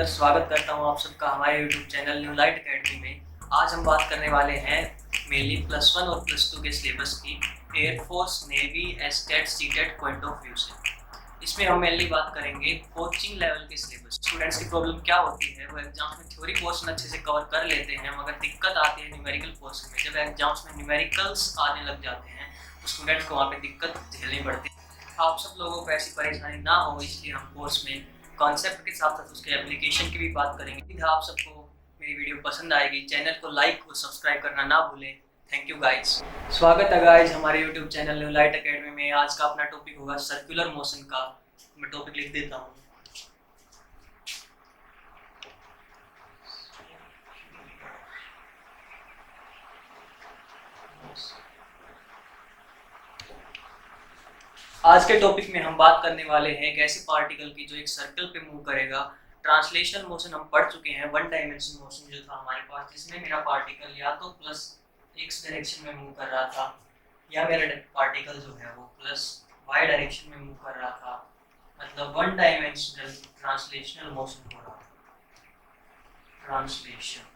अंदर स्वागत करता हूं आप सबका हमारे YouTube channel new light academy में। आज हम बात करने वाले हैं मेनली +1 और +2 के सिलेबस की air force navy estate CTET point of view से। इसमें हम मेनली बात करेंगे कोचिंग लेवल के सिलेबस। स्टूडेंट्स की प्रॉब्लम क्या होती है, वो एग्जाम्स में थ्योरी पोर्शन अच्छे से कवर कर लेते हैं मगर दिक्कत आती है न्यूमेरिकल पोर्शन में। जब एग्जाम्स में न्यूमेरिकल्स आने लग जाते हैं तो स्टूडेंट्स को वहाँ पे दिक्कत झेलनी पड़ती है। आप सब लोगों को ऐसी परेशानी ना हो इसलिए हम कोर्स में कॉन्सेप्ट के साथ साथ उसके एप्लीकेशन की भी बात करेंगे। आप सबको मेरी वीडियो पसंद आएगी, चैनल को लाइक और सब्सक्राइब करना ना भूलें। Thank you guys. स्वागत है गाइज हमारे YouTube channel new light academy में। आज का अपना टॉपिक होगा सर्कुलर मोशन का। मैं टॉपिक लिख देता हूँ। आज के टॉपिक में हम बात करने वाले हैं एक ऐसे पार्टिकल की जो एक सर्कल पे मूव करेगा। ट्रांसलेशन मोशन हम पढ़ चुके हैं, वन डायमेंशन मोशन जो था हमारे पास, जिसमें मेरा पार्टिकल या तो प्लस एक्स डायरेक्शन में मूव कर रहा था या मेरा पार्टिकल जो है वो प्लस वाई डायरेक्शन में मूव कर रहा था। मतलब वन डायमेंशनल ट्रांसलेशनल मोशन हो रहा था। ट्रांसलेशन।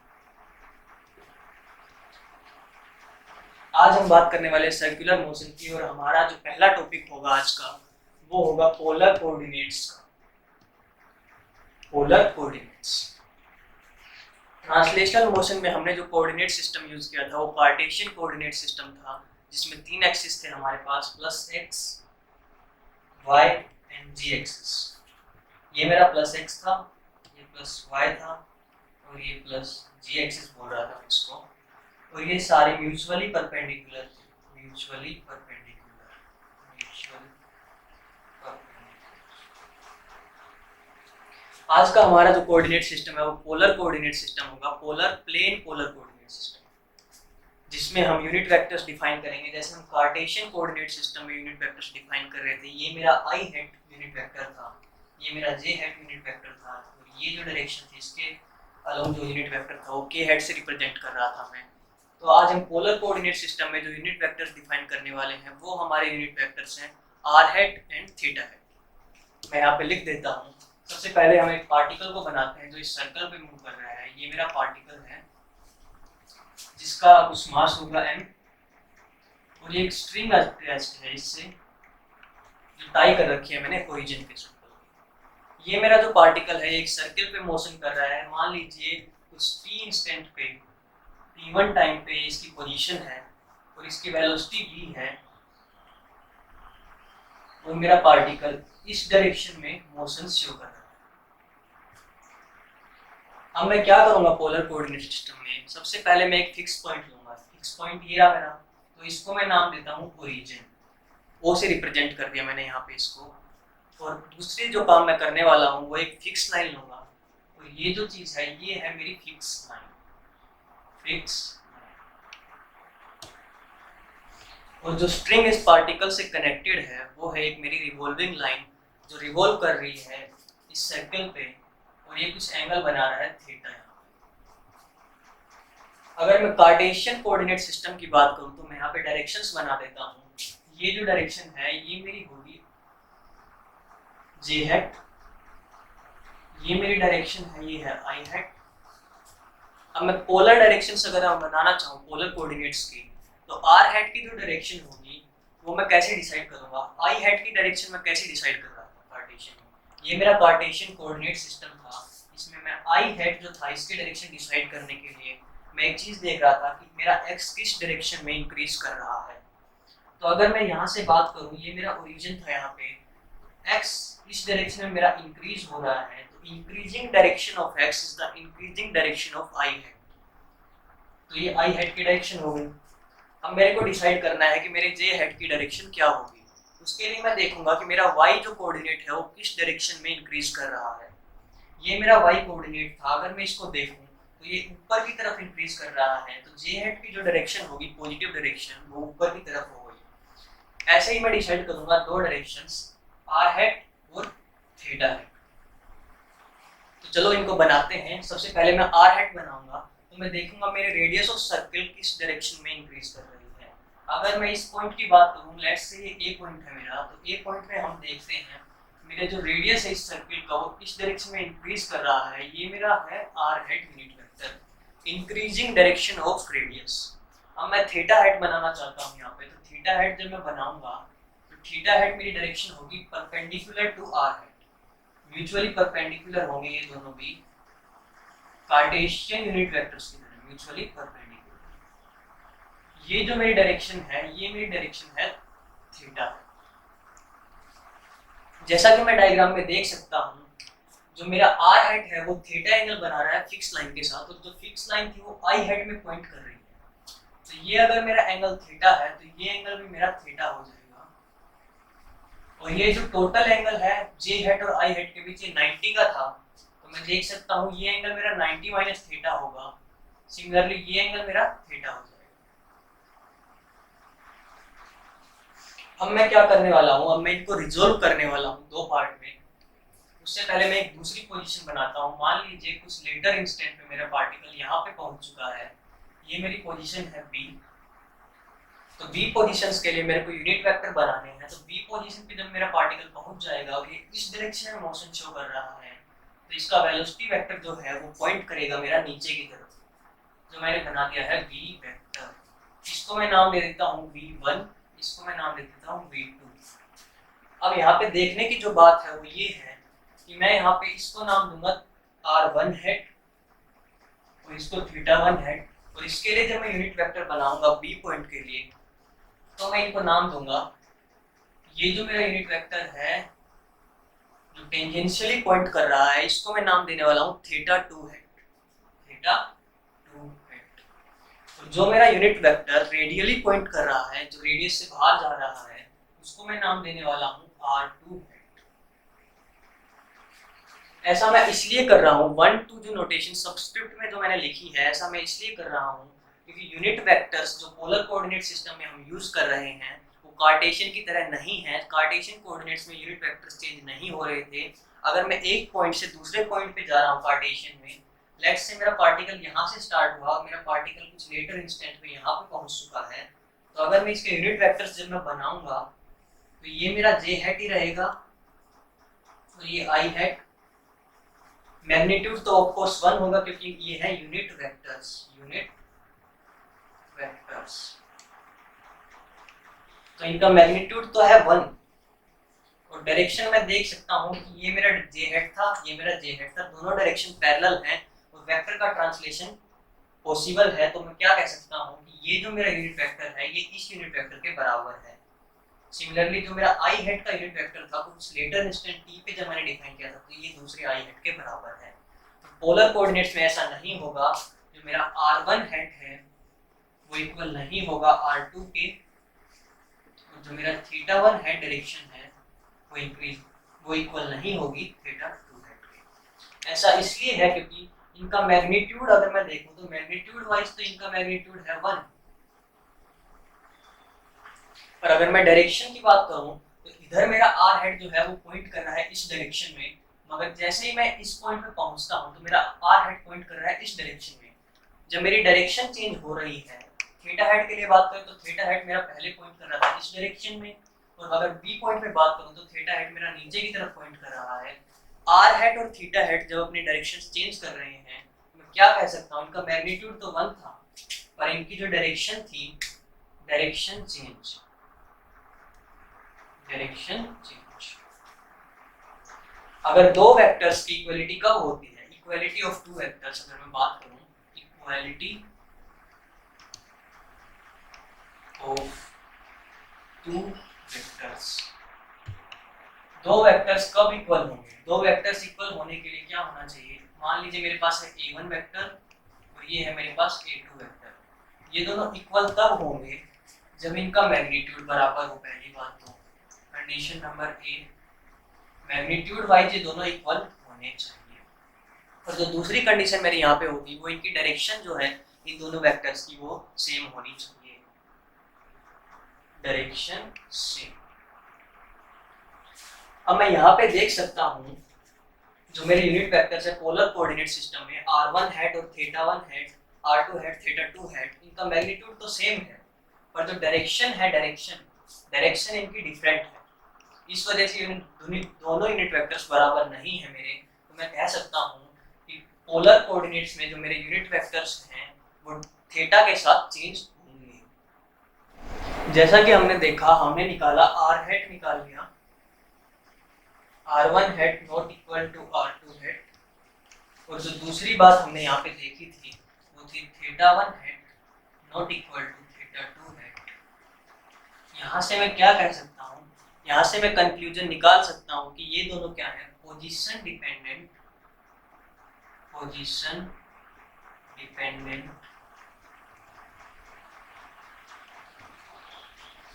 आज हम बात करने वाले सर्कुलर मोशन की और हमारा जो पहला टॉपिक होगा आज का वो होगा पोलर कोऑर्डिनेट्स का। Polar coordinates. ट्रांसलेशनल मोशन में हमने जो कोऑर्डिनेट सिस्टम यूज किया था वो कार्टेशियन कोऑर्डिनेट सिस्टम था, जिसमें तीन एक्सिस थे हमारे पास, plus x, y and z axis. ये मेरा प्लस एक्स था, ये प्लस वाई था और ये प्लस जी एक्सिस बोल रहा था इसको। और ये सारे म्यूचुअली परपेंडिकुलर थे। Mutually perpendicular. आज का हमारा जो कोऑर्डिनेट सिस्टम है वो पोलर कोऑर्डिनेट सिस्टम होगा। Polar plane polar coordinate system, जिसमें हम यूनिट वेक्टर्स डिफाइन करेंगे। जैसे हम कार्टेशियन कोऑर्डिनेट सिस्टम में यूनिट वेक्टर्स डिफाइन कर रहे थे। ये मेरा आई हेड यूनिट वेक्टर था, ये मेरा जे हेड यूनिट वेक्टर था और ये जो डायरेक्शन थी इसके अलोंग जो यूनिट वेक्टर था वो के हेड से रिप्रेजेंट कर रहा था मैं। तो आज हम पोलर कोऑर्डिनेट सिस्टम में जो यूनिट वेक्टर्स डिफाइन करने वाले हैं वो हमारे यूनिट वेक्टर्स हैं r hat and theta hat. मैं यहाँ पे लिख देता हूँ। सबसे पहले हम एक पार्टिकल को बनाते हैं जो इस सर्कल पे मूव कर रहा है। ये मेरा पार्टिकल है जिसका कुछ मास होगा m और ये एक स्ट्रिंग अटैच्ड है इससे, जो टाई कर रखी है मैंने ओरिजिन के सर्कल। ये मेरा जो पार्टिकल है एक सर्कल पे मोशन कर रहा है। मान लीजिए कुछ t इंस्टेंट पे, t1 टाइम पे इसकी पोजीशन है और इसकी वेलोसिटी v है और मेरा पार्टिकल इस डायरेक्शन में मोशन शो कर रहा है। अब मैं क्या करूंगा पोलर कोऑर्डिनेट सिस्टम में, सबसे पहले मैं एक फिक्स पॉइंट लूंगा। फिक्स पॉइंट ये रहा मेरा, तो इसको मैं नाम देता हूँ ओरिजिन। ओ से रिप्रेजेंट कर दिया मैंने यहाँ पे इसको। और दूसरी जो काम मैं करने वाला हूँ वो एक फिक्स लाइन लूंगा और ये जो चीज है ये है मेरी फिक्स लाइन। फिक्स। और जो स्ट्रिंग इस पार्टिकल से कनेक्टेड है वो है एक मेरी रिवॉल्विंग लाइन जो रिवॉल्व कर रही है इस सर्कल पे और ये कुछ एंगल बना रहा है थीटा। अगर मैं कार्टेशियन कोऑर्डिनेट सिस्टम की बात करूं तो मैं यहाँ पे डायरेक्शंस बना देता हूँ। ये जो डायरेक्शन है ये मेरी होगी जे हेड, ये मेरी डायरेक्शन है ये है आई हेड। अब मैं पोलर डायरेक्शंस अगर मैं बनाना चाहूँ पोलर कोऑर्डिनेट्स की, तो आर हेड की जो डायरेक्शन होगी वो मैं कैसे डिसाइड करूंगा, आई हेड की डायरेक्शन में कैसे डिसाइड कर रहा था कार्टेशियन में। ये मेरा कार्टेशियन कोऑर्डिनेट सिस्टम था, इसमें मैं आई हेड जो था इसकी डायरेक्शन डिसाइड करने के लिए मैं एक चीज देख रहा था कि मेरा एक्स किस डायरेक्शन में इंक्रीज कर रहा है। तो अगर मैं यहाँ से बात करूँ, ये मेरा ओरिजिन था, यहाँ पे एक्स इस डायरेक्शन में मेरा इंक्रीज हो रहा है, तो increasing direction of x is the increasing direction of I head. तो ये आई हेड की डायरेक्शन हो गई। अब मेरे को डिसाइड करना है कि मेरे जे हेड की डायरेक्शन क्या होगी। उसके लिए मैं देखूंगा कि मेरा वाई जो कोऑर्डिनेट है वो किस डायरेक्शन में इंक्रीज कर रहा है। ये मेरा वाई कोऑर्डिनेट था, अगर मैं इसको देखूं तो ये ऊपर की तरफ इंक्रीज कर रहा है, तो जे हेड की जो डायरेक्शन होगी पॉजिटिव डायरेक्शन वो ऊपर की तरफ होगी। ऐसे ही मैं डिसाइड करूंगा दो डायरेक्शंस आर हेड और थीटा हेड। तो चलो इनको बनाते हैं। सबसे पहले मैं आर हेड बनाऊंगा तो मैं देखूंगा मेरे रेडियस ऑफ सर्कल किस डायरेक्शन में इंक्रीज कर रही है। अगर मैं इस पॉइंट की बात करूं, लेट्स से ये ए पॉइंट है मेरा, तो ए पॉइंट में हम देखते हैं मेरा जो रेडियस है इस सर्किल का वो इस डायरेक्शन में इंक्रीज कर रहा है, ये मेरा है r hat unit vector, increasing direction of radius. अब मैं थीटा हेड बनाना चाहता हूँ यहाँ पे, तो थीटा हेड जब मैं बनाऊंगा तो थीटा हेड मेरी डायरेक्शन होगी perpendicular to r hat, mutually perpendicular होंगे ये दोनों भी कार्टेशियन यूनिट वेक्टर्स की तरह म्यूचुअली परपेंडिकुलर। ये जो मेरी डायरेक्शन है ये मेरी डायरेक्शन है थीटा। जैसा कि मैं डायग्राम में देख सकता हूँ, जो मेरा आर हेड है वो थीटा एंगल बना रहा है फिक्स लाइन के साथ, और जो फिक्स लाइन थी वो आई हेड में पॉइंट कर रही है। तो ये अगर मेरा एंगल थीटा है तो ये एंगल भी मेरा थीटा हो जाएगा, और ये जो टोटल एंगल है जे हेड और आई हेड के बीच ये 90 का था, तो मैं देख सकता हूँ ये एंगल मेरा 90 माइनस थीटा होगा। सिमिलरली ये एंगल मेरा थीटा हो जाएगा। अब मैं क्या करने वाला हूँ, अब मैं इनको रिजोल्व करने वाला हूँ दो पार्ट में। उससे पहले मैं एक दूसरी पोजीशन बनाता हूँ। मान लीजिए कुछ लेटर इंस्टेंट पे मेरा पार्टिकल यहाँ पे पहुंच चुका है, ये मेरी पोजीशन है बी। तो बी पोजीशंस के लिए मेरे को यूनिट वेक्टर बनाने हैं, तो बी पोजीशन पे जब मेरा पार्टिकल पहुंच जाएगा और ये इस डायरेक्शन में मोशन शो कर रहा है, तो इसका वेलोसिटी वेक्टर जो है वो पॉइंट करेगा मेरा नीचे की तरफ, जो मैंने बना दिया है वी वेक्टर। इसको मैं नाम दे देता हूँ v1, इसको मैं नाम दे देता हूँ v2। अब यहाँ पे देखने की जो बात है वो ये है कि मैं यहाँ पे इसको नाम दूंगा r1 हेड और इसको थीटा1 हेड, और इसके लिए जब मैं यूनिट वेक्टर बनाऊंगा बी पॉइंट के लिए तो मैं इनको नाम दूंगा, ये जो मेरा यूनिट वेक्टर है जो टेंजेंशियली पॉइंट कर रहा है इसको मैं नाम देने वाला हूँ थीटा2 हेड, थीटा2 हेड। तो जो मेरा यूनिट वेक्टर रेडियली पॉइंट कर रहा है, जो रेडियस से बाहर जा रहा है, उसको मैं नाम देने वाला हूँ r2 हेड। ऐसा मैं इसलिए कर रहा हूँ, 1 2 जो नोटेशन सबस्क्रिप्ट में जो मैंने लिखी है ऐसा मैं इसलिए कर रहा हूँ क्योंकि यूनिट वेक्टर्स जो पोलर कोऑर्डिनेट सिस्टम में हम यूज कर रहे हैं वो कार्टेशियन की तरह नहीं है। कार्टेशियन कोऑर्डिनेट्स में यूनिट वेक्टर्स चेंज नहीं हो रहे थे। अगर मैं एक पॉइंट से दूसरे पॉइंट पे जा रहा हूँ कार्टेशियन में, लेट्स से मेरा पार्टिकल यहाँ से स्टार्ट हुआ, मेरा पार्टिकल कुछ लेटर इंस्टेंट में यहाँ पे पहुँच चुका है, तो अगर मैं इसके यूनिट वेक्टर्स जब मैं बनाऊंगा तो ये मेरा जे हेड ही रहेगा और ये आई हेड। मैग्नीट्यूड तो ऑफ कोर्स 1 होगा क्योंकि ये है यूनिट वेक्टर्स, यूनिट वेक्टर्स, तो इनका मैग्नीट्यूड तो है 1। और डायरेक्शन मैं देख सकता हूँ कि ये मेरा जे हेड था, ये मेरा जे हेड था, दोनों डायरेक्शन पैरेलल हैं और वेक्टर का ट्रांसलेशन पॉसिबल है। तो मैं क्या कह सकता हूँ कि ये जो मेरा यूनिट वेक्टर है ये इस यूनिट वेक्टर के बराबर है। सिमिलरली जो मेरा आई हेड का यूनिट वेक्टर था कुछ लेटर इंस्टेंट टी पे जब मैंने डिफाइन किया था, तो ये दूसरे आई हेड के बराबर है। तो पोलर कोऑर्डिनेट्स में ऐसा नहीं होगा, जो मेरा r1 हेड है वो इक्वल नहीं होगा r2 के, और जो मेरा थीटा1 हेड डायरेक्शन है वो इक्वल नहीं होगी थीटा2 हेड के। ऐसा इसलिए है क्योंकि इनका मैग्नीट्यूड अगर मैं देखूं तो मैग्नीट्यूड वाइज तो इनका मैग्नीट्यूड है 1, पर अगर मैं डायरेक्शन की बात करूं तो इधर मेरा आर हेड जो है वो पॉइंट कर रहा है इस डायरेक्शन में, मगर जैसे ही मैं इस पॉइंट पे पहुंचता हूं तो मेरा आर हेड पॉइंट कर रहा है इस डायरेक्शन में। जब मेरी डायरेक्शन चेंज हो रही है, थीटा हेड के लिए बात करें तो थीटा हेड मेरा पहले पॉइंट कर रहा था इस डायरेक्शन में, और अगर बी पॉइंट पे बात करूं तो थीटा हेड मेरा नीचे की तरफ पॉइंट कर रहा है। आर हेड और थीटा हेड जब अपनी डायरेक्शन चेंज कर रहे हैं, मैं क्या कह सकता हूं, इनका मैग्नीट्यूड तो 1 था पर इनकी जो डायरेक्शन थी, डायरेक्शन चेंज, डायरेक्शन चेंज। अगर दो वेक्टर्स की इक्वलिटी कब होती है, इक्वलिटी ऑफ टू वेक्टर्स अगर मैं बात करूं, इक्वलिटी ऑफ टू वेक्टर्स, दो वेक्टर्स कब इक्वल होंगे, दो वेक्टर्स इक्वल होने के लिए क्या होना चाहिए, मान लीजिए मेरे पास है a1 वेक्टर और ये है मेरे पास a2 वेक्टर, ये दोनों इक्वल तब होंगे जब इनका मैग्नीट्यूड बराबर हो। पहली बात तो condition number A, magnitude wise ये दोनों इक्वल होने चाहिए। और जो दूसरी कंडीशन मेरी यहाँ पे होगी वो इनकी डायरेक्शन जो है इन दोनों वेक्टर्स की वो सेम होनी चाहिए, डायरेक्शन सेम। अब मैं यहाँ पे देख सकता हूँ जो मेरे यूनिट वेक्टर्स है पोलर कोऑर्डिनेट सिस्टम में, r1 हेड और थीटा1 हेड, r2 हेड, थीटा2 हेड, इनका मैग्नीट्यूड तो सेम है, पर जो डायरेक्शन है, डायरेक्शन इनकी डिफरेंट है। इस वजह से दोनों यूनिट वेक्टर्स बराबर नहीं है मेरे, तो मैं कह सकता हूँ कि पोलर कोऑर्डिनेट्स में जो मेरे यूनिट वेक्टर्स हैं वो थीटा के साथ चेंज होंगे। जैसा कि हमने देखा, हमने निकाला आर हेट निकाल लिया, r1 hat not equal to r2 hat, और जो दूसरी बात हमने यहाँ पे देखी थी वो थी θ1 hat not equal to θ2 hat. यहाँ से मैं क्या कह सकता हूँ, यहाँ से मैं कंक्लूजन निकाल सकता हूँ कि ये दोनों क्या है, पोजीशन डिपेंडेंट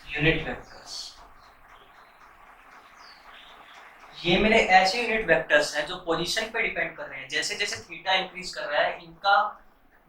यूनिट वेक्टर्स। ये मेरे ऐसे यूनिट वेक्टर्स हैं जो पोजीशन पे डिपेंड कर रहे हैं। जैसे जैसे थीटा इंक्रीज कर रहा है, इनका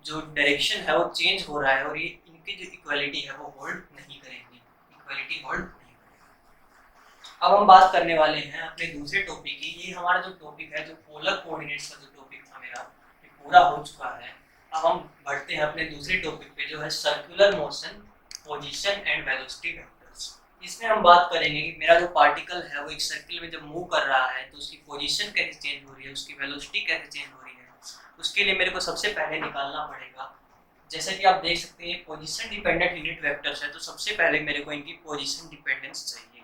जो डायरेक्शन है वो चेंज हो रहा है, और ये इनकी जो इक्वालिटी है वो होल्ड नहीं करेगी, इक्वालिटी होल्ड नहीं करेगी। अब हम बात करने वाले हैं अपने दूसरे टॉपिक की। ये हमारा जो टॉपिक है, जो पोलर कोऑर्डिनेट्स का जो टॉपिक था मेरा, ये पूरा हो चुका है। अब हम बढ़ते हैं अपने दूसरे टॉपिक पे, जो है circular motion, position and velocity vectors. इसमें हम बात करेंगे कि मेरा जो पार्टिकल है वो एक सर्किल में जब मूव कर रहा है तो उसकी पोजीशन कैसे चेंज हो रही है, उसकी वेलोसिटी कैसे चेंज हो रही है। उसके लिए मेरे को सबसे पहले निकालना पड़ेगा, जैसे कि आप देख सकते हैं पोजीशन डिपेंडेंट यूनिट वेक्टर्स है, तो सबसे पहले मेरे को इनकी पोजीशन डिपेंडेंस चाहिए।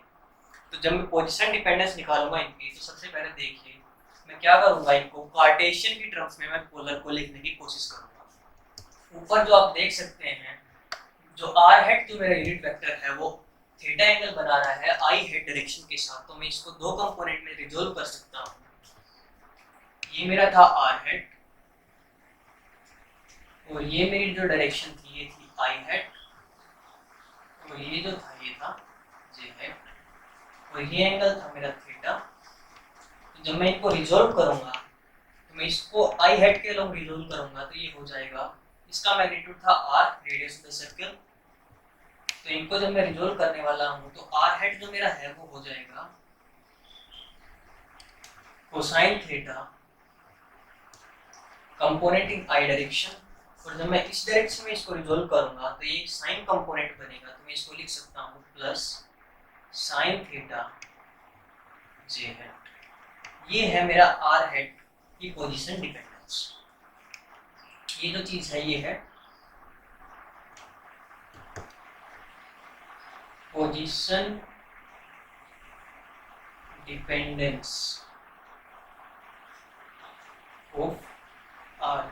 तो जब मैं पोजीशन डिपेंडेंस निकालूंगा इनकी, तो सबसे पहले देखिए मैं क्या करूंगा, इनको कार्टेशियन की टर्म्स में मैं पोलर को लिखने की कोशिश करूंगा। ऊपर जो आप देख सकते हैं, जो आर हेड जो मेरा यूनिट वेक्टर है वो थीटा एंगल बना रहा है आई हेड डायरेक्शन के साथ, तो मैं इसको दो कंपोनेंट में रिजोल्व कर सकता हूँ। ये मेरा था आर हेड, और ये मेरी जो डायरेक्शन थी ये थी आई हेड, और ये जो था ये था जे हेड, और ये एंगल था मेरा थीटा। तो जब मैं इनको रिजोल्व करूंगा, तो मैं इसको आई हेड के लोग रिजोल्व करूंगा, तो ये हो जाएगा, इसका मैग्नीट्यूड था r, radius of the circle. तो इनको जब मैं रिजोल्व करने वाला हूँ, तो आर हेड जो मेरा है वो हो जाएगा cosine theta component in I direction, और जब मैं इस डायरेक्शन में इसको रिजोल्व करूंगा तो ये साइन कंपोनेंट बनेगा, तो मैं इसको लिख सकता हूँ प्लस साइन थीटा जे हेड। ये है मेरा आर हेड की पोजीशन डिपेंडेंस। ये जो चीज है ये है पोजीशन डिपेंडेंस ऑफ आर।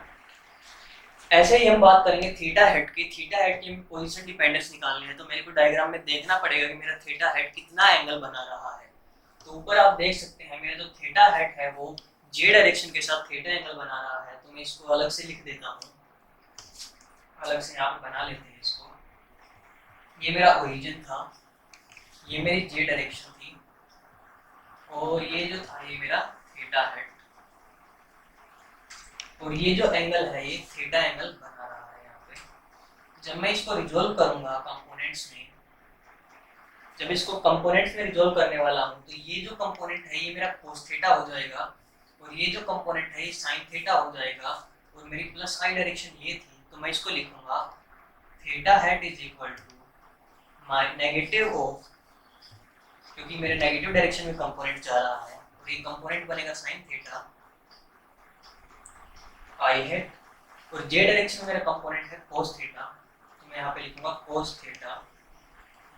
ऐसे ही हम बात करेंगे थीटा हेड की। थीटा हेड की पोजीशन डिपेंडेंस निकालनी है, तो मेरे को डायग्राम में देखना पड़ेगा कि मेरा थीटा हेड कितना एंगल बना रहा है। तो ऊपर आप देख सकते हैं मेरा जो थीटा हेड है वो जे डायरेक्शन के साथ थीटा एंगल बना रहा है, तो मैं इसको अलग से लिख देता हूँ, अलग से यहाँ पे बना लेते हैं इसको। ये मेरा ओरिजिन था, ये मेरी जे डायरेक्शन थी, और ये जो था ये मेरा थीटा हेड, और ये जो एंगल है ये थीटा एंगल बना रहा है यहाँ पे। जब मैं इसको रिजोल्व करूंगा कंपोनेंट्स में, जब इसको कंपोनेंट्स में रिजोल्व करने वाला हूँ, तो ये जो कंपोनेंट है ये मेरा कोस थीटा हो जाएगा, और ये जो कंपोनेंट है ये साइन थीटा हो जाएगा, और मेरी प्लस आई डायरेक्शन ये थी, तो मैं इसको लिखूंगा theta hat is equal to my negative of, क्योंकि मेरे नेगेटिव डायरेक्शन में कंपोनेंट जा रहा है, और ये कंपोनेंट बनेगा साइन थीटा आई हेड, और जे डायरेक्शन में मेरा कंपोनेंट है कोस थीटा, तो मैं यहाँ पे लिखूंगा कोस थीटा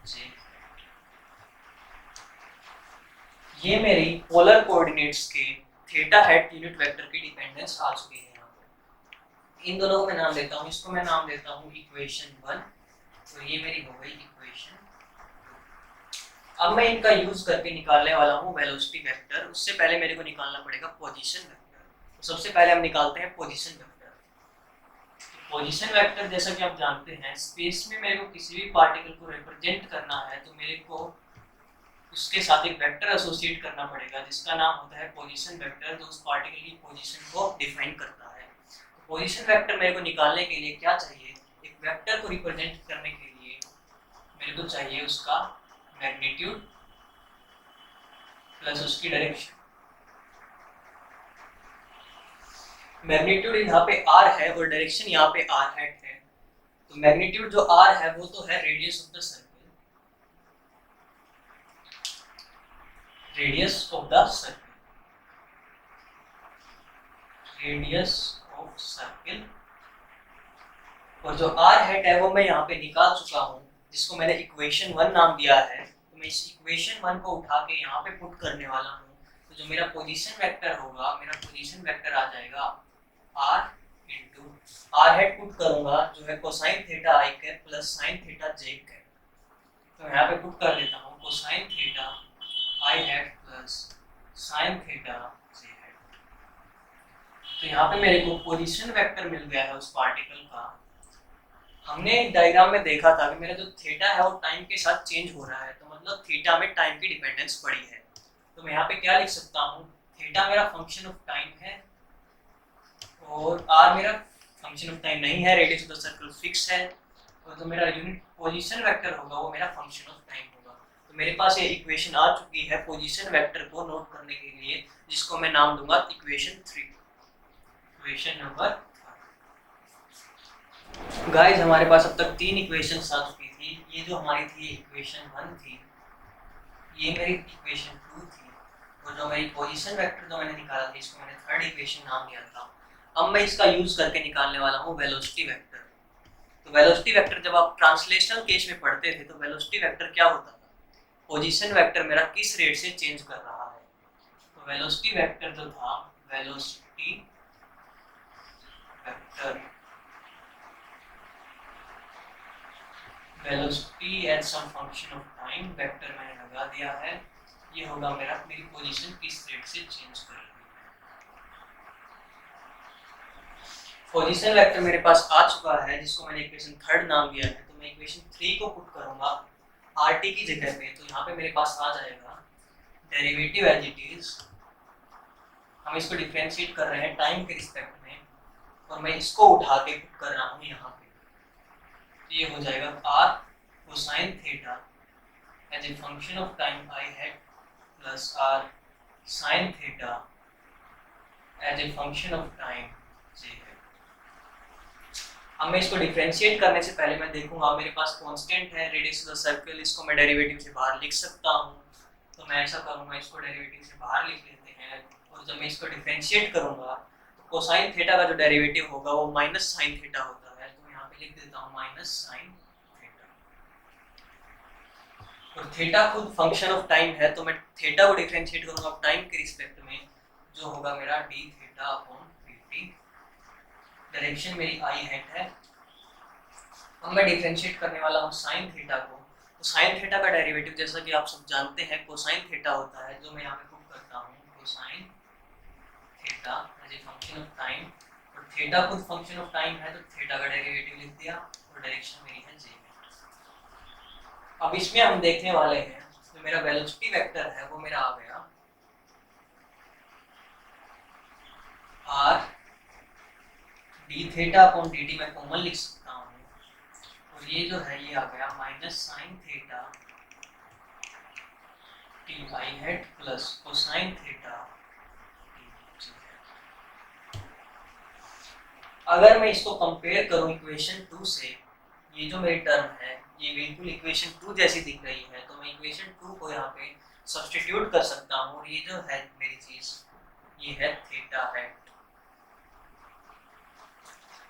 जे। ये मेरी पोलर कोऑर्डिनेट्स के थीटा हेड यूनिट वेक्टर की डिपेंडेंस आ चुकी है। यहाँ पे इन दोनों को मैं नाम देता हूँ, इसको मैं नाम देता हूँ इक्वेशन 1, तो ये मेरी हो गई इक्वेशन। अब मैं इनका यूज करके निकालने वाला हूँ वेलोसिटी वेक्टर। उससे पहले मेरे को निकालना पड़ेगा पोजीशन वेक्टर। तो सबसे पहले हम निकालते हैं पोजीशन वेक्टर। पोजीशन वेक्टर जैसा कि आप जानते हैं, स्पेस में मेरे को किसी भी पार्टिकल को रिप्रेजेंट करना है तो मेरे को उसके साथ एक वेक्टर एसोसिएट करना पड़ेगा जिसका नाम होता है पोजीशन वेक्टर, जो उस पार्टिकल की पोजीशन को डिफाइन करता है। तो पोजीशन वेक्टर मेरे को निकालने के लिए क्या चाहिए, एक वेक्टर को रिप्रेजेंट करने के लिए मेरे को चाहिए उसका मैग्नीट्यूड प्लस उसकी डायरेक्शन। मैग्नीट्यूड यहाँ पे r है और डायरेक्शन यहाँ पे r हेड है। तो मैग्नीट्यूड जो r है वो तो है radius of the circle, radius of the circle, radius of circle. और जो आर हैट है वो मैं यहाँ पे निकाल चुका हूँ, जिसको मैंने इक्वेशन 1 नाम दिया है। तो मैं इस इक्वेशन 1 को उठा के यहाँ पे पुट करने वाला हूँ। तो जो मेरा पोजीशन वेक्टर होगा, मेरा पोजीशन वेक्टर आ जाएगा r into r hat put करूंगा जो है cosine theta i cap plus sine theta j cap. तो यहाँ पे पुट कर देता हूँ cosine theta i hat plus sine theta j hat. तो यहाँ पे मेरे को पोजीशन वेक्टर मिल गया है उस पार्टिकल का। हमने डायग्राम में देखा था कि मेरा जो थीटा है वो टाइम के साथ चेंज हो रहा है, तो मतलब थीटा में टाइम की डिपेंडेंस पड़ी है। तो मैं यहाँ पे क्या लिख सकता हूँ, थीटा मेरा फंक्शन ऑफ टाइम है और आर मेरा फंक्शन ऑफ टाइम नहीं है, radius of the circle fix है, और जो मेरा यूनिट पोजीशन वेक्टर होगा वो मेरा फंक्शन ऑफ टाइम होगा। तो मेरे पास ये इक्वेशन आ चुकी है पोजीशन वेक्टर को नोट करने के लिए, जिसको मैं नाम दूंगा इक्वेशन 3, इक्वेशन नंबर। गाइस हमारे पास अब तक 3 इक्वेशंस आ चुकी थी। ये जो हमारी थी इक्वेशन 1 थी, ये मेरी इक्वेशन 2 थी, और जो मेरी पोजीशन वेक्टर जो मैंने निकाला था इसको मैंने थर्ड इक्वेशन नाम दिया था। अब मैं इसका यूज करके निकालने वाला हूँ वेलोसिटी वेक्टर। तो वेलोसिटी वेक्टर जब आप ट्रांसलेशनल केस में पढ़ते थे तो वेलोसिटी वेक्टर क्या होता था, पोजीशन वेक्टर मेरा किस रेट से चेंज कर रहा है। तो वेलोसिटी वेक्टर जो था, velocity vector, velocity at some function of time vector मैंने लगा दिया है, ये होगा मेरा मेरी पोजीशन किस रेट से चेंज कर रही है। पोजीशन वेक्टर मेरे पास आ चुका है, जिसको मैंने इक्वेशन 3 नाम दिया है। तो मैं इक्वेशन 3 को पुट करूंगा आरटी की जगह पे, तो यहाँ पे मेरे पास आ जाएगा डेरिवेटिव एज इट इज। हम इसको डिफरेंशिएट कर रहे हैं टाइम के रिस्पेक्ट में, और मैं इसको उठा के पुट कर रहा हूँ यहाँ पे। तो ये हो जाएगा r cosine theta as a function of time i hat plus r sine theta as a function of time j है। अब मैं इसको डिफरेंशिएट करने से पहले मैं देखूंगा मेरे पास कांस्टेंट है रेडियस ऑफ द सर्कल, इसको मैं डेरिवेटिव से बाहर लिख सकता हूँ। तो मैं ऐसा करूंगा, इसको डेरिवेटिव से बाहर लिख लेते हैं, और जब मैं इसको डिफरेंशिएट करूंगा तो कोसाइन थीटा का जो डेरिवेटिव होगा वो माइनस साइन थीटा होता है। तो मैं यहाँ पे लिख देता हूँ माइनस साइन थीटा, और थीटा खुद फंक्शन ऑफ टाइम है, तो मैं थीटा को डिफरेंशिएट करूंगा टाइम के रिस्पेक्ट में, जो होगा मेरा D theta upon dt। Direction मेरी आई हैट है। अब मैं डिफरेंशिएट करने वाला हूँ साइन थीटा को। तो साइन थीटा का डेरिवेटिव जैसा कि आप सब जानते हैं कोसाइन थीटा होता है, जो मैं यहाँ पे पुट करता हूँ cosine theta as a function of time, और थीटा खुद फंक्शन ऑफ टाइम है तो थीटा का डेरिवेटिव लिख दिया, और डायरेक्शन मेरी है जे। अब इसमें हम देखने वाले हैं जो मेरा वेलोसिटी वेक्टर है वो मेरा आ गया are d theta upon d T, मैं कॉमन लिख सकता हूँ, और ये जो है ये आ गया minus sine theta T I hat plus cosine theta T. अगर मैं इसको कंपेयर करूँ इक्वेशन 2 से, ये जो मेरी टर्म है ये बिल्कुल इक्वेशन 2 जैसी दिख रही है, तो मैं इक्वेशन 2 को यहाँ पे सब्स्टिट्यूट कर सकता हूँ, और ये जो है मेरी चीज ये है थीटा हैट।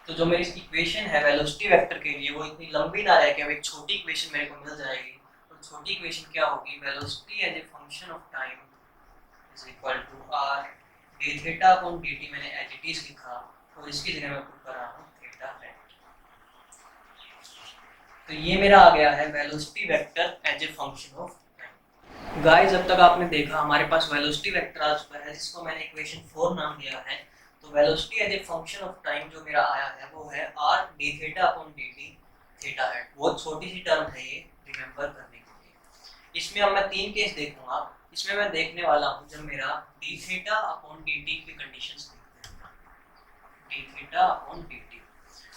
तो जो मेरी इक्वेशन है वेलोसिटी वेक्टर के लिए वो इतनी लंबी ना रह के अब एक छोटी इक्वेशन मेरे को मिल जाएगी। और छोटी इक्वेशन क्या होगी, velocity as a function of time is equal to r d theta upon dt। मैंने एज इट इज लिखा, और इसकी जगह मैं पुट कर रहा हूँ थीटा हैट। तो ये मेरा आ गया है velocity vector as a function of time. Guys अब तक आपने देखा हमारे पास वेलोसिटी वेक्टर आ चुका है, जिसको मैंने इक्वेशन 4 नाम दिया है। तो velocity as a function of time जो मेरा आया है वो है r d theta upon dt theta hat. बहुत छोटी सी टर्म है ये रिमेंबर करने के लिए। इसमें अब मैं 3 केस देखूंगा। इसमें मैं देखने वाला हूँ जब मेरा डी थीटा अपॉन dt की कंडीशंस देखते हैं, डी थीटा अपॉन dt।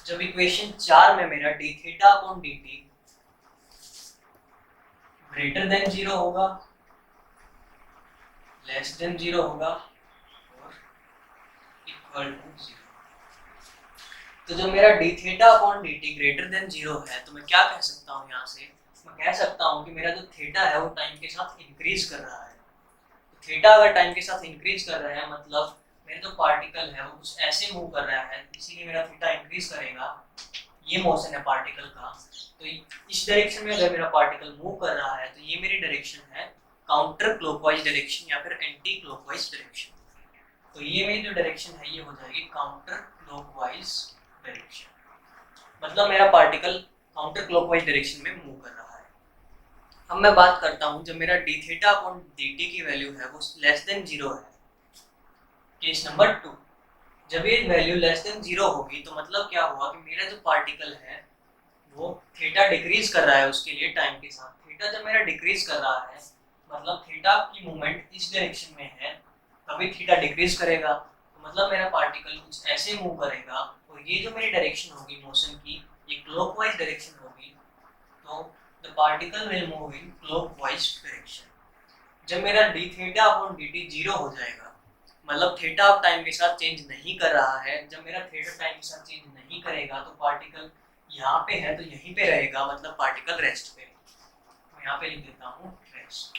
जब इक्वेशन 4 में मेरा D theta upon dt greater than 0 होगा, लेस देन 0 होगा, और इक्वल टू 0। तो जो मेरा D theta upon dt greater than 0 है, तो मैं क्या कह सकता हूँ यहाँ से, मैं कह सकता हूँ कि मेरा जो थीटा है वो टाइम के साथ इंक्रीज कर रहा है। थीटा अगर टाइम के साथ इंक्रीज कर रहा है मतलब मेरा जो पार्टिकल है वो कुछ ऐसे मूव कर रहा है, इसीलिए मेरा थीटा इंक्रीज करेगा। ये मोशन है पार्टिकल का, तो इस डायरेक्शन में अगर मेरा पार्टिकल मूव कर रहा है तो ये मेरी डायरेक्शन है काउंटर क्लॉकवाइज डायरेक्शन या फिर एंटी क्लॉकवाइज डायरेक्शन। तो ये मेरी जो डायरेक्शन है ये हो जाएगी काउंटर क्लॉकवाइज डायरेक्शन, मतलब मेरा पार्टिकल काउंटर क्लॉकवाइज डायरेक्शन में मूव कर रहा है। अब मैं बात करता हूँ जब मेरा D theta upon d T की वैल्यू है वो लेस देन 0 है, केस नंबर 2, जब ये वैल्यू लेस देन 0 होगी तो मतलब क्या हुआ कि मेरा जो पार्टिकल है वो थीटा डिक्रीज कर रहा है उसके लिए टाइम के साथ। थीटा जब मेरा डिक्रीज कर रहा है मतलब थीटा की मूवमेंट इस डायरेक्शन में है, तभी थीटा डिक्रीज करेगा, तो मतलब मेरा पार्टिकल कुछ ऐसे मूव करेगा और ये जो मेरी डायरेक्शन होगी मोशन की ये क्लॉकवाइज डायरेक्शन होगी, तो the particle will move in clockwise direction. जब मेरा D theta upon d T 0 हो जाएगा मतलब थीटा अब टाइम के साथ चेंज नहीं कर रहा है, जब मेरा थीटा टाइम के साथ चेंज नहीं करेगा तो पार्टिकल यहाँ पे है तो यहीं पे रहेगा, मतलब पार्टिकल रेस्ट पे। मैं यहाँ पे लिख देता हूँ रेस्ट।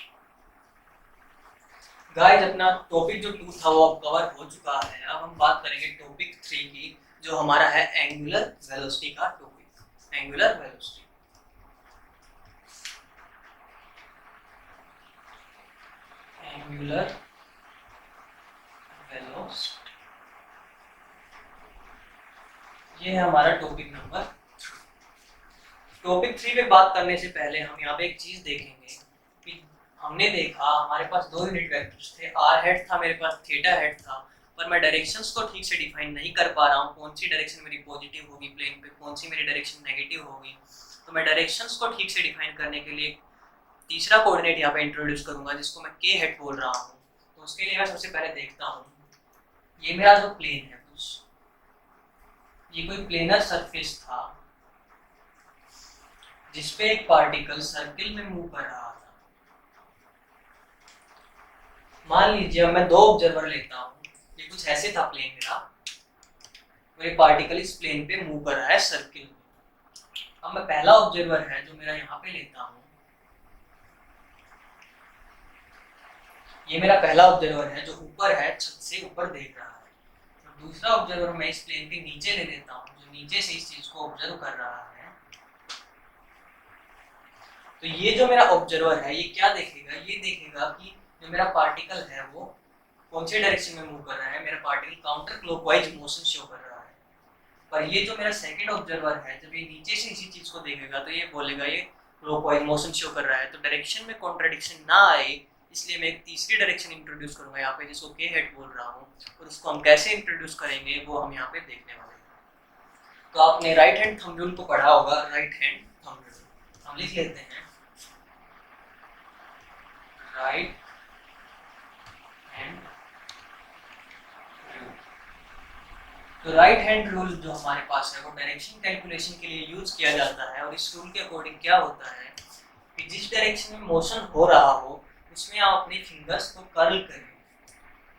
गाइस अपना टॉपिक जो 2 था वो अब कवर हो चुका है। अब हम बात करेंगे टॉपिक 3 की, जो हमारा है एंगुलर वेलोसिटी का topic. Angular velocity, angular velocity, ये है हमारा टॉपिक नंबर 3। टॉपिक 3 पे बात करने से पहले हम यहाँ पे एक चीज देखेंगे कि हमने देखा हमारे पास 2 यूनिट वेक्टर्स थे, आर हेड था मेरे पास, थीटा हेड था, पर मैं डायरेक्शंस को ठीक से डिफाइन नहीं कर पा रहा हूँ, कौन सी डायरेक्शन मेरी पॉजिटिव होगी प्लेन पे, कौन सी मेरी डायरेक्शन नेगेटिव होगी। तो मैं डायरेक्शंस को ठीक से डिफाइन करने के लिए तीसरा कोऑर्डिनेट यहाँ पे इंट्रोड्यूस करूंगा जिसको मैं के हेड बोल रहा हूँ। तो उसके लिए मैं सबसे पहले देखता हूँ ये मेरा जो प्लेन है कुछ, ये कोई प्लेनर सरफेस था जिसपे एक पार्टिकल सर्किल में मूव कर रहा था। मान लीजिए मैं 2 ऑब्जर्वर लेता हूँ, ये कुछ ऐसे था प्लेन मेरा, मेरे पार्टिकल इस प्लेन पे मूव कर रहा है सर्किल में। अब मैं पहला ऑब्जर्वर है जो मेरा यहाँ पे लेता हूँ, ये मेरा पहला ऑब्जर्वर है जो ऊपर है, छत से ऊपर देख रहा है। और दूसरा ऑब्जर्वर मैं इस प्लेन के नीचे ले लेता हूँ जो नीचे से इस चीज को ऑब्जर्व कर रहा है। तो ये जो मेरा ऑब्जर्वर है ये क्या देखेगा, ये देखेगा कि जो मेरा पार्टिकल है वो कौन से डायरेक्शन में मूव कर रहा है। मेरा particle counter clockwise motion show कर रहा है। पर ये जो मेरा सेकंड ऑब्जर्वर है जब ये नीचे से इसी चीज को देखेगा तो ये बोलेगा ये क्लॉकवाइज मोशन शो कर रहा है। तो डायरेक्शन में कॉन्ट्रडिक्शन ना आए इसलिए मैं एक तीसरी डायरेक्शन इंट्रोड्यूस करूंगा यहाँ पे जिसको के हेड बोल रहा हूँ, और उसको हम कैसे इंट्रोड्यूस करेंगे वो हम यहाँ पे देखने वाले हैं। तो आपने राइट हैंड थंब रूल को पढ़ा होगा, राइट हैंड थंब रूल हम लिख लेते हैं, राइट हैंड रूल। तो राइट हैंड रूल जो हमारे पास है वो डायरेक्शन कैलकुलेशन के लिए यूज किया जाता है, और इस रूल के अकॉर्डिंग क्या होता है कि जिस डायरेक्शन में मोशन हो रहा हो उसमें आप अपने फिंगर्स को कर्ल करें।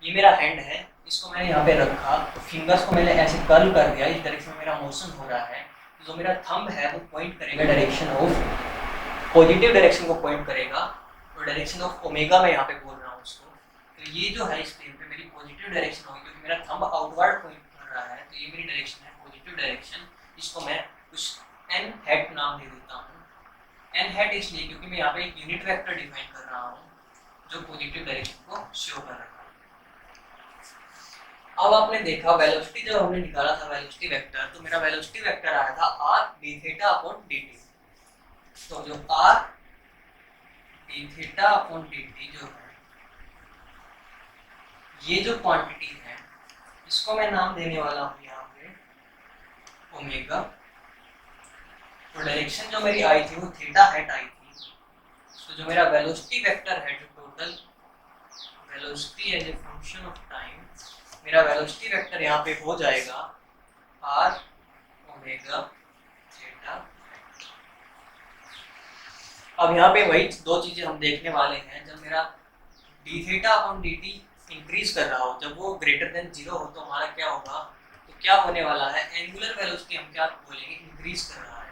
ये मेरा हैंड है, इसको मैंने यहाँ पे रखा, तो फिंगर्स को मैंने ऐसे कर्ल कर दिया, इस डायरेक्शन में मेरा मोशन हो रहा है। तो जो मेरा थंब है वो पॉइंट करेगा डायरेक्शन ऑफ पॉजिटिव डायरेक्शन को पॉइंट करेगा, और डायरेक्शन ऑफ ओमेगा मैं यहाँ पे बोल रहा हूँ उसको। तो ये जो है इस प्लेन पे मेरी पॉजिटिव डायरेक्शन होगी क्योंकि मेरा थंब आउटवर्ड पॉइंट कर रहा है, तो ये मेरी डायरेक्शन है पॉजिटिव डायरेक्शन। इसको मैं कुछ एन हैट नाम दे देता हूँ। एन हैट इसलिए क्योंकि मैं यहाँ पे एक यूनिट वेक्टर डिफाइन कर रहा हूँ जो पॉजिटिव डायरेक्शन को शो कर रहा है। अब आपने देखा वेलोसिटी जब हमने निकाला था वेलोसिटी वेक्टर, तो मेरा वेलोसिटी वेक्टर आया था r d theta upon dt। तो जो r d theta upon dt जो है ये जो क्वांटिटी है इसको मैं नाम देने वाला हूँ यहाँ पे ओमेगा। तो डायरेक्शन जो मेरी आई थी वो थीटा हैट आई थी। तो जो मेरा वेलोसिटी वेक्टर है, जो total velocity as a function of time, मेरा वेलोसिटी वेक्टर यहाँ पे हो जाएगा r ओमेगा थीटा। अब यहाँ पे वही 2 चीजें हम देखने वाले हैं। जब मेरा d theta upon dt increase कर रहा हो, जब वो ग्रेटर देन 0 हो तो हमारा क्या होगा, तो क्या होने वाला है, एंगुलर वेलोसिटी हम क्या बोलेंगे, इंक्रीज कर रहा है।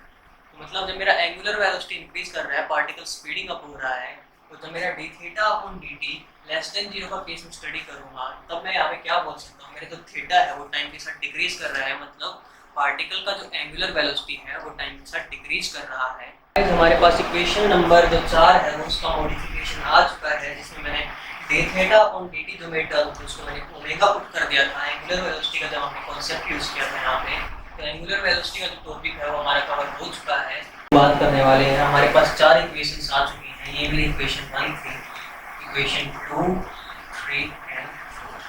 तो मतलब जब मेरा एंगुलर वेलोसिटी इंक्रीज कर रहा है, पार्टिकल स्पीडिंग अप हो रहा है, तो जब मेरा D theta upon d T less than 0 का केस में स्टडी करूंगा, तब मैं यहाँ पे क्या बोल सकता हूँ, मेरे जो थीटा है वो टाइम के साथ डिक्रीज कर रहा है, मतलब पार्टिकल का जो एंगुलर वेलोसिटी है वो टाइम के साथ डिक्रीज कर रहा है। हमारे पास इक्वेशन नंबर जो 4 है वो उसका मॉडिफिकेशन आ चुका है, जिसमें मैंने D theta upon d T जो मेरी टर्म थी उसको मैंने ओमेगा पुट कर दिया था। एंगुलर वेलोसिटी का जब हमने कॉन्सेप्ट यूज किया था यहाँ पे, तो एंगुलर वेलोसिटी का जो टॉपिक है वो हमारा कवर हो चुका है। बात करने वाले हैं, हमारे पास 4 इक्वेशंस आ चुकी हैं। ये मेरी इक्वेशन 1 थी, इक्वेशन 2, 3 एंड 4।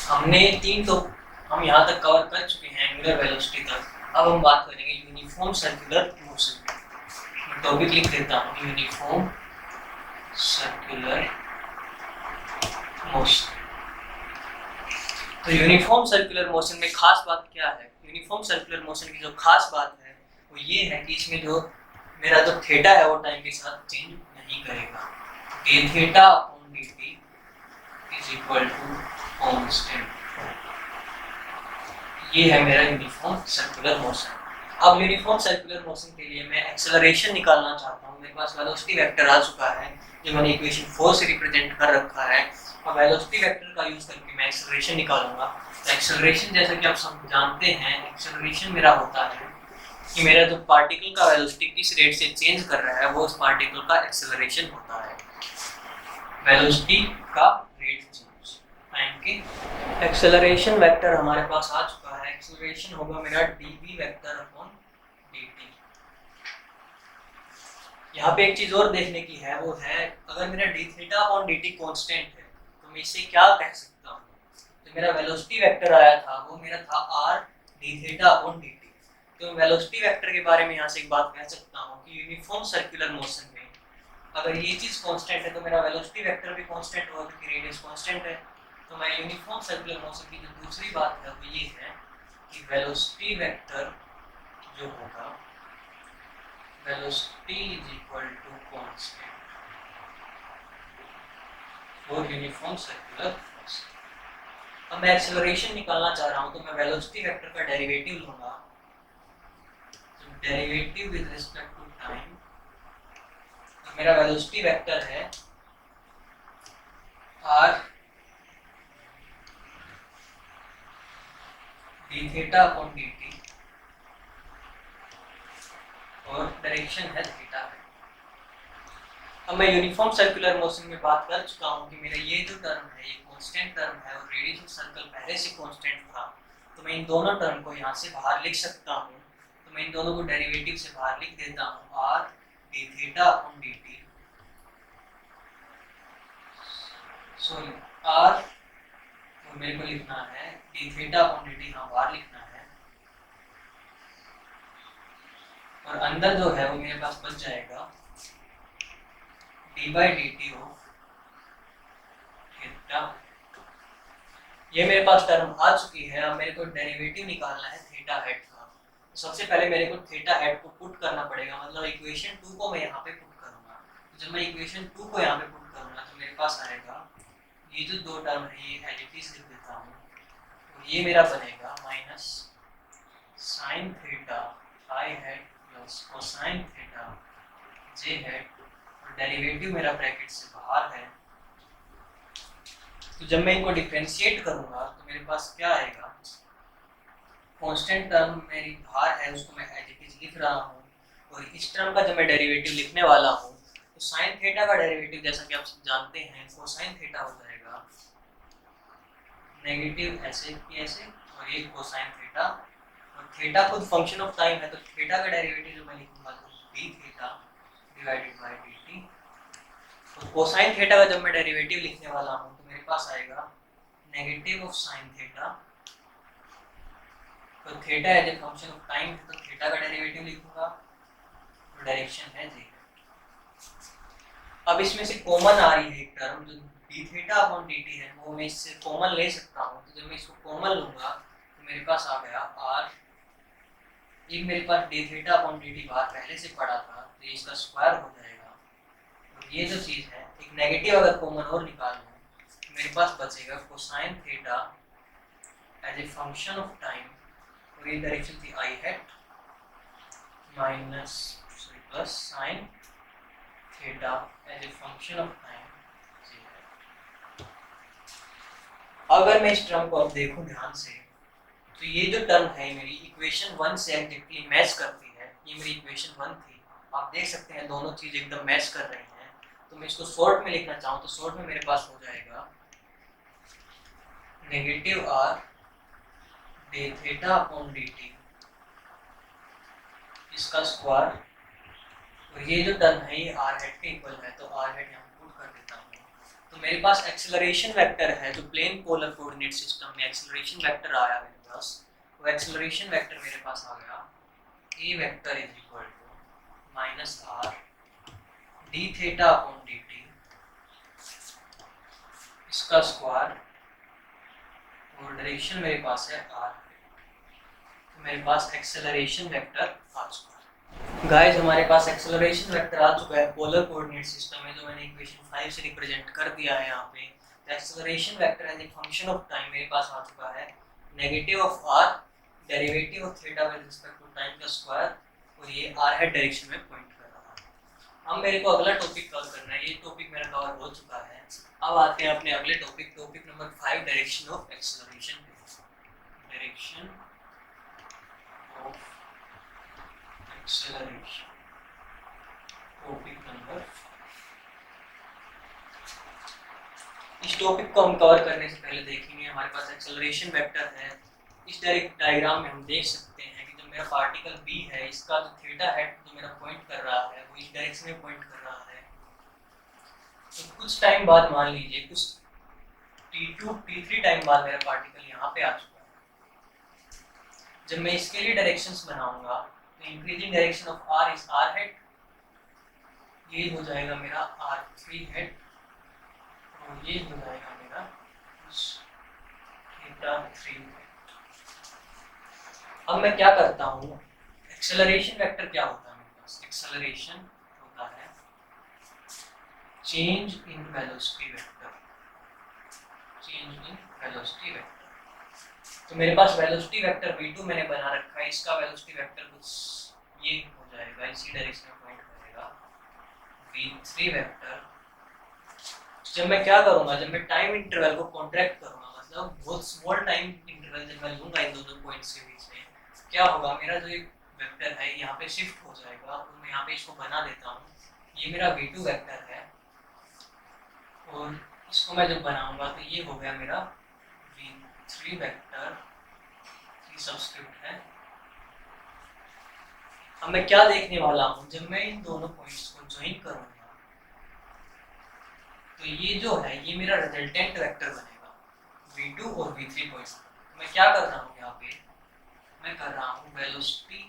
हमने 3 तो हम यहाँ तक कवर कर चुके हैं एंगुलर वेलोसिटी तक। अब हम बात करेंगे यूनिफॉर्म सर्कुलर मोशन। मैं टॉपिक लिख देता हूँ, यूनिफॉर्म सर्कुलर मोशन। तो यूनिफॉर्म सर्कुलर मोशन में खास बात क्या है? यूनिफॉर्म सर्कुलर मोशन की जो खास बात है वो ये है कि इसमें जो मेरा जो थीटा है वो टाइम के साथ चेंज नहीं करेगा। D theta upon d t is equal to constant. ये है मेरा यूनिफॉर्म सर्कुलर मोशन। अब यूनिफॉर्म सर्कुलर मोशन के लिए मैं एक्सेलरेशन निकालना चाहता हूँ। मेरे पास वेलोसिटी वेक्टर आ चुका है जो मैंने इक्वेशन 4 से रिप्रेजेंट कर रखा है, और वेलोसिटी वेक्टर का यूज करके मैं एक्सेलरेशन निकालूंगा। तो एक्सेलरेशन जैसा कि आप सब जानते हैं, एक्सेलरेशन मेरा होता है कि मेरा जो पार्टिकल का वेलोसिटी किस रेट से चेंज कर रहा है वो उस पार्टिकल का एक्सेलरेशन होता है। वेलोसिटी का रेट चेंज टाइम के। एक्सेलरेशन वेक्टर हमारे पास आ चुका है। एक्सेलरेशन होगा मेरा dv वेक्टर अपॉन dt। यहाँ पे एक चीज और देखने की है, वो है अगर मेरा d theta upon dt constant है तो मैं इसे क्या कह सकता हूँ? तो मेरा वेलोसिटी वेक्टर आया था वो मेरा था r d theta upon dt। तो वेलोसिटी वेक्टर के बारे में यहाँ से एक बात कह सकता हूँ कि यूनिफॉर्म सर्कुलर मोशन में अगर ये चीज कांस्टेंट है तो मेरा वेलोसिटी वेक्टर भी कांस्टेंट होगा क्योंकि रेडियस कांस्टेंट है। तो मैं यूनिफॉर्म सर्कुलर मोशन की जो दूसरी बात है वो ये है कि वेलोसिटी वेक्टर जो होगा, velocity is equal to constant for uniform circular motion. अब मैं एक्सेलरेशन निकालना चाह रहा हूँ तो मैं वेलोसिटी वेक्टर का डेरिवेटिव लूंगा। Derivative with respect to time, तो मेरा वेलोसिटी वेक्टर है r d theta upon dt और डायरेक्शन है थीटा है। अब मैं यूनिफॉर्म सर्कुलर मोशन में बात कर चुका हूँ कि मेरा ये जो टर्म है ये कांस्टेंट टर्म है और रेडियस ऑफ सर्कल पहले से कांस्टेंट था, तो मैं इन दोनों टर्म को यहाँ से बाहर लिख सकता हूँ। तो मैं इन दोनों को डेरिवेटिव से बाहर लिख देता हूँ, r d theta upon dt, sorry r तो मेरे को लिखना है d थीटा अपॉन dt, हाँ बाहर लिखना है, और अंदर जो है वो मेरे पास बच जाएगा d by dt of theta. ये मेरे पास टर्म आ चुकी है। अब मेरे को डेरिवेटिव निकालना है थीटा हेड का। तो सबसे पहले मेरे को थीटा हेड को पुट करना पड़ेगा, मतलब इक्वेशन 2 को मैं यहाँ पे पुट करूंगा। तो जब मैं इक्वेशन 2 को यहाँ पे पुट करूंगा तो मेरे पास आएगा ये जो दो टर्म है ये एज इट इज लिख देता हूँ, और ये मेरा बनेगा माइनस साइन थीटा आई हेड प्लस कोसाइन थीटा जे हेड, और डेरिवेटिव मेरा ब्रैकेट से बाहर है। तो जब मैं इनको डिफरेंशिएट करूंगा तो मेरे पास क्या आएगा, कांस्टेंट टर्म मेरी बाहर है उसको मैं एज इट इज लिख रहा हूँ, और इस टर्म का जब मैं डेरिवेटिव लिखने वाला हूँ तो साइन थीटा का डेरिवेटिव जैसा कि आप सब जानते हैं कोसाइन थीटा हो जाएगा नेगेटिव ऐसे की ऐसे, और ये कोसाइन थीटा, और थीटा खुद फंक्शन ऑफ टाइम है तो थीटा का डेरिवेटिव जो मैं लिखूंगा तो d theta divided by dt। तो कोसाइन थीटा का जब मैं डेरिवेटिव लिखने वाला हूँ तो मेरे पास आएगा नेगेटिव ऑफ साइन थीटा, तो theta as a function of time है तो थीटा का डेरिवेटिव लिखूंगा, तो डायरेक्शन है जी। अब इसमें से कॉमन आ रही है एक टर्म जो d थीटा अपॉन dt है, वो मैं इससे कॉमन ले सकता हूँ। तो जब मैं इसको कॉमन लूंगा तो मेरे पास आ गया r, एक मेरे पास d थीटा अपॉन dt बाहर पहले से पड़ा था तो इसका स्क्वायर हो जाएगा, और ये जो चीज है एक नेगेटिव अगर कॉमन और निकाल लूँ तो मेरे पास बचेगा cosine theta as a function of time, और ये डायरेक्शन थी i hat minus plus sine theta as a function of time j है। अगर मैं इस टर्म को अब देखूं ध्यान से, तो ये जो टर्म है मेरी इक्वेशन 1 से एग्जैक्टली मैच करती है। ये मेरी इक्वेशन 1 थी, आप देख सकते हैं दोनों चीज एकदम मैच कर रही हैं। तो मैं इसको शॉर्ट में लिखना चाहूँ तो शॉर्ट में मेरे पास हो जाएगा negative are d theta upon d t इसका स्क्वायर, और ये जो टर्म है ये आर हेड के इक्वल है, तो आर हेड यहाँ पुट कर देता हूँ। तो मेरे पास एक्सेलरेशन वेक्टर है जो प्लेन पोलर कोऑर्डिनेट सिस्टम में एक्सेलरेशन वेक्टर आया मेरे पास। वो एक्सेलरेशन वेक्टर मेरे पास आ गया a vector is equal to minus r d theta upon d t इसका स्क्वायर, और डायरेक्शन मेरे पास है आर। तो मेरे पास एक्सेलरेशन वेक्टर आ चुका है। गाइस हमारे पास एक्सेलरेशन वेक्टर आ चुका है पोलर कोऑर्डिनेट सिस्टम में, जो मैंने इक्वेशन 5 से रिप्रेजेंट कर दिया है यहाँ पे। तो acceleration vector as a function of time मेरे पास आ चुका है negative of r derivative of theta with respect to time का स्क्वायर, और ये आर हेड डायरेक्शन में पॉइंट कर रहा है। अब मेरे को अगला टॉपिक कवर करना है, ये टॉपिक मेरा कवर हो चुका है। अब आते हैं अपने अगले topic number 5 direction of acceleration. Direction of acceleration topic number. इस टॉपिक को हम कवर करने से पहले देखेंगे हमारे पास एक्सेलरेशन वेक्टर है। इस डायरेक्ट डायग्राम में हम देख सकते हैं कि जो मेरा पार्टिकल बी है इसका जो थीटा हेड जो मेरा पॉइंट कर रहा है वो इस डायरेक्शन में पॉइंट कर रहा है। तो कुछ टाइम बाद मान लीजिए कुछ t2 t3 टाइम बाद मेरा पार्टिकल यहाँ पे आ चुका है। जब मैं इसके लिए डायरेक्शंस बनाऊंगा तो increasing direction of r is r head, ये हो जाएगा मेरा r3 हेड, और ये हो जाएगा मेरा थीटा3 हेड। अब मैं क्या करता हूँ, एक्सेलरेशन वेक्टर क्या होता है मेरे पास? एक्सेलरेशन होता है change in velocity vector, change in velocity vector. तो मेरे पास वेलोसिटी वेक्टर v2 मैंने बना रखा है, इसका वेलोसिटी वेक्टर कुछ ये हो जाएगा, इसी डायरेक्शन में पॉइंट करेगा v3 वेक्टर। जब मैं क्या करूंगा, जब मैं टाइम इंटरवल को कॉन्ट्रैक्ट करूंगा, मतलब बहुत स्मॉल टाइम इंटरवल जब मैं लूंगा इन दोनों पॉइंट्स के बीच में, क्या होगा, मेरा जो एक वेक्टर है यहाँ पे शिफ्ट हो जाएगा। तो मैं यहाँ पे इसको बना देता हूँ, ये मेरा v2 वेक्टर है, और इसको मैं जब बनाऊंगा तो ये हो गया मेरा v3 वेक्टर, ये सबस्क्रिप्ट है। अब मैं क्या देखने वाला हूँ, जब मैं इन दोनों पॉइंट्स को ज्वाइन करूंगा तो ये जो है ये मेरा रिजल्टेंट वेक्टर बनेगा v2 और v3 पॉइंट। तो मैं क्या कर रहा हूँ यहाँ पे, मैं कर रहा हूँ velocity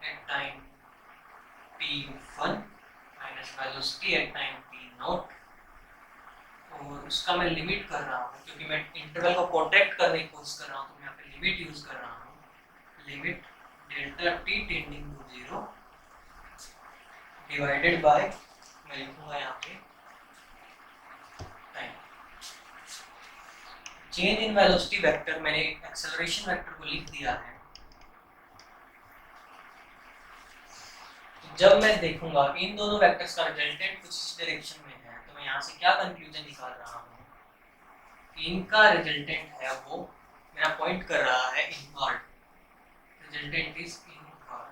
at time t1 minus velocity at time t0, और उसका मैं लिमिट कर रहा हूँ क्योंकि मैं इंटरवल को कॉन्ट्रैक्ट करने की कोशिश कर रहा हूँ। तो मैं यहाँ पे लिमिट यूज कर रहा हूँ, limit delta t tending to 0 divided by, मैं लिखूंगा यहाँ पे time. Change in velocity vector मैंने एक्सेलरेशन वेक्टर को लिख दिया है। तो जब मैं देखूंगा इन दोनों वेक्टर्स का रिजल्टेंट कुछ इस डायरेक्शन में है, तो मैं यहाँ से क्या कंक्लूजन निकाल रहा हूँ, इनका रिजल्टेंट है वो मेरा पॉइंट कर रहा है इनवर्ड, रिजल्टेंट इज इनवर्ड।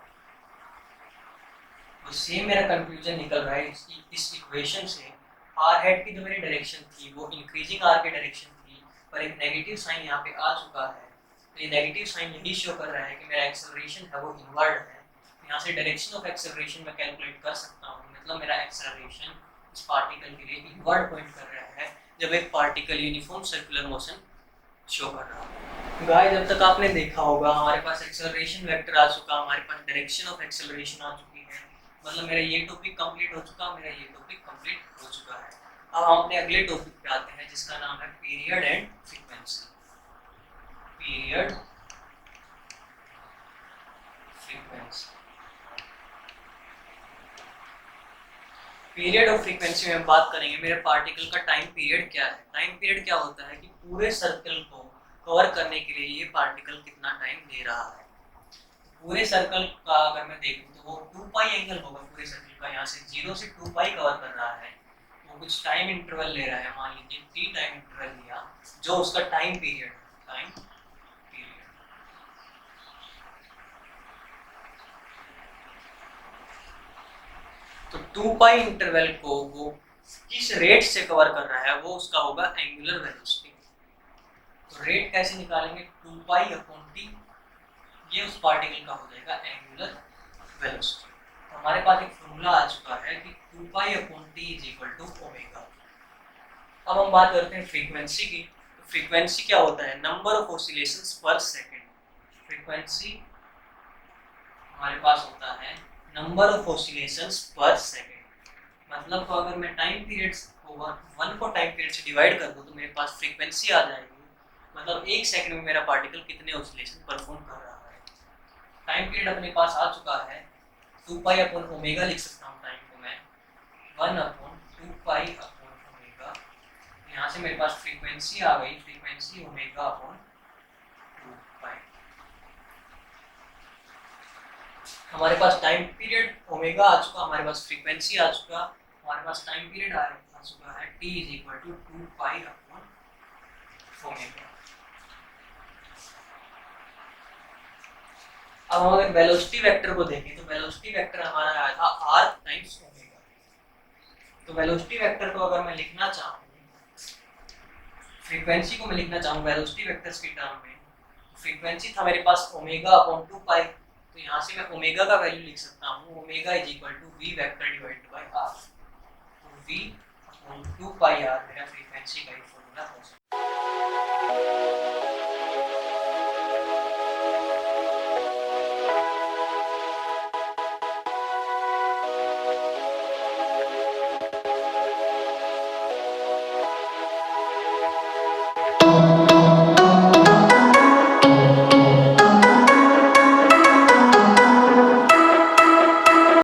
तो सेम मेरा कंक्लूजन निकल रहा है इस इक्वेशन से। आर हेड की जो मेरी डायरेक्शन थी वो इंक्रीजिंग आर की डायरेक्शन थी, पर एक नेगेटिव साइन यहाँ पे आ चुका है। तो ये नेगेटिव साइन यही शो कर रहा है कि मेरा एक्सेलरेशन है वो इनवर्ड है। यहाँ से डायरेक्शन ऑफ एक्सेलरेशन मैं कैलकुलेट कर सकता हूँ, मतलब मेरा एक्सेलरेशन इस पार्टिकल के लिए इनवर्ड पॉइंट कर रहा है जब एक particle uniform circular motion show कर रहा है। गाइस जब तक आपने देखा होगा हमारे पास एक्सेलरेशन वेक्टर आ चुका, हमारे पास डायरेक्शन ऑफ एक्सेलरेशन आ चुकी है, मतलब मेरा ये टॉपिक कंप्लीट हो चुका, मेरा ये टॉपिक कंप्लीट हो चुका है। अब हम अपने अगले टॉपिक पे आते हैं जिसका नाम है period and frequency. Period frequency, period और फ्रीक्वेंसी में हम बात करेंगे मेरे पार्टिकल का टाइम पीरियड क्या है। टाइम पीरियड क्या होता है कि पूरे सर्कल को कवर करने के लिए ये पार्टिकल कितना टाइम ले रहा है। पूरे सर्कल का अगर मैं देखूं तो वो 2 पाई एंगल होगा पूरे सर्कल का यहाँ से 0 से 2 पाई कवर कर रहा है, वो कुछ टाइम इंटरवल ले रहा है, मान लीजिए t टाइम इंटरवल लिया, जो उसका टाइम पीरियड तो 2 पाई इंटरवल को वो किस रेट से कवर कर रहा है, वो उसका होगा एंगुलर वेलोसिटी। तो रेट कैसे निकालेंगे, 2 पाई अपॉन टी, ये उस पार्टिकल का हो जाएगा एंगुलर वेलोसिटी। तो हमारे पास एक फॉर्मूला आ चुका है कि 2 pi upon t is equal to omega. अब हम बात करते हैं फ्रीक्वेंसी की। तो फ्रीक्वेंसी क्या होता है, नंबर ऑफ ऑसिलेशंस पर सेकंड। फ्रीक्वेंसी हमारे पास होता है नंबर ऑफ ऑसिलेशंस पर सेकंड। मतलब तो अगर मैं टाइम पीरियड को 1 को टाइम पीरियड से डिवाइड कर दूं तो मेरे पास फ्रीक्वेंसी आ जाएगी, मतलब 1 सेकंड में मेरा पार्टिकल कितने ऑसिलेशन परफॉर्म कर रहा है। टाइम पीरियड अपने पास आ चुका है, 2 पाई अपॉन ओमेगा लिख सकता हूँ टाइम को मैं, 1 अपॉन 2 पाई अपॉन ओमेगा। यहाँ से मेरे पास फ्रीक्वेंसी आ गई, फ्रीक्वेंसी ओमेगा अपॉन 2 पाई। हमारे पास टाइम पीरियड ओमेगा आ चुका, हमारे पास फ्रीक्वेंसी आ चुका, हमारे पास टाइम पीरियड आ चुका है, t is equal to 2 pi upon omega. अब हम अगर वेलोसिटी वेक्टर को देखें तो वेलोसिटी वेक्टर हमारा आया था r टाइम्स ओमेगा। तो वेलोसिटी वेक्टर को अगर मैं लिखना चाहूँ, फ्रीक्वेंसी को मैं लिखना चाहूँ वेलोसिटी वेक्टर्स की टर्म में, फ्रीक्वेंसी था मेरे पास ओमेगा अपॉन 2 पाई, तो यहाँ से मैं ओमेगा का वैल्यू लिख सकता हूँ, omega is equal to v vector divided by r। तो v अपॉन 2 पाई r मेरा फ्रीक्वेंसी का ही फॉर्मूला हो सकता है।